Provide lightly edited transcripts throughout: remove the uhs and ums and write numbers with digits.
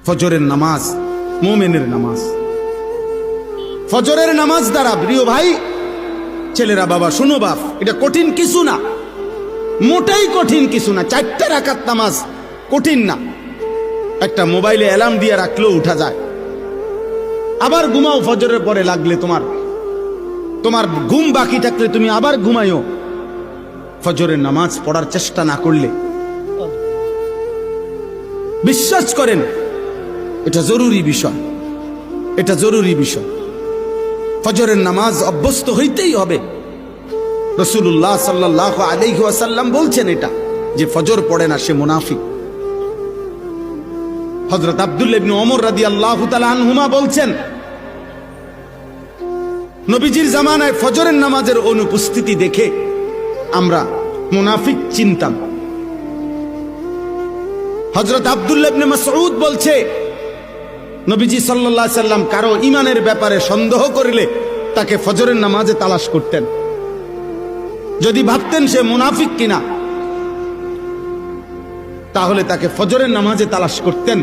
ফজরের নামাজ মুমিনের নামাজ। ফজরের নামাজ দ্বারা প্রিয় ভাই ছেলেরা, বাবা শুনো বাপ, এটা কঠিন কিছু না, মোটেই কঠিন কিছু না। 4টা রাকাত নামাজ কঠিন না। একটা মোবাইলে অ্যালার্ম দিয়ে রাখলেও উঠা যায়। আবার ঘুমাও, ফজরের পরে লাগলে তোমার ঘুম বাকি থাকলে তুমি আবার ঘুমাইও। ফজরের নামাজ পড়ার চেষ্টা না করলে, বিশ্বাস করেন এটা জরুরি বিষয়, এটা জরুরি বিষয়। ফজরের নামাজ অভ্যস্ত হইতেই হবে। রাসূলুল্লাহ সাল্লাল্লাহু আলাইহি ওয়াসাল্লাম বলছেন এটা, যে ফজর পড়ে না সে মুনাফিক। হযরত আব্দুল্লাহ ইবনে ওমর রাদিয়াল্লাহু তাআলা আনহুমা বলছেন, নবীজির জামানায় ফজরের নামাজের অনুপস্থিতি দেখে আমরা মুনাফিক চিনতাম। হযরত আব্দুল্লাহ ইবনে মাসউদ বলছে, নবীজি সাল্লাল্লাহু আলাইহি সাল্লাম কারো ঈমানের ব্যাপারে সন্দেহ করলে তাকে ফজরের নামাজে তালাশ করতেন। যদি ভাবতেন সে মুনাফিক কিনা, তাহলে তাকে ফজরের নামাজে তালাশ করতেন।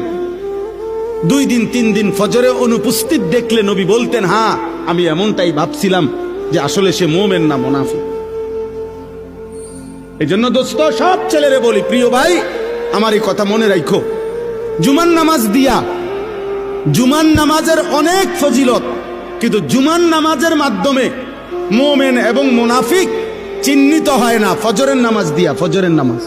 2 দিন 3 দিন ফজরে অনুপস্থিত দেখলে নবী বলতেন, হ্যাঁ আমি এমনটাই ভাবছিলাম যে আসলে সে মুমিন না মুনাফিক। এই জন্য দোস্ত, সব ছেলেরে বলি, প্রিয় ভাই আমার এই কথা মনে রাখো, জুমার নামাজ দিয়া, জুমার নামাজের অনেক ফজিলত, কিন্তু জুমার নামাজের মাধ্যমে মুমিন এবং মুনাফিক চিহ্নিত হয় না ফজরের নামাজ দিয়া। ফজরের নামাজ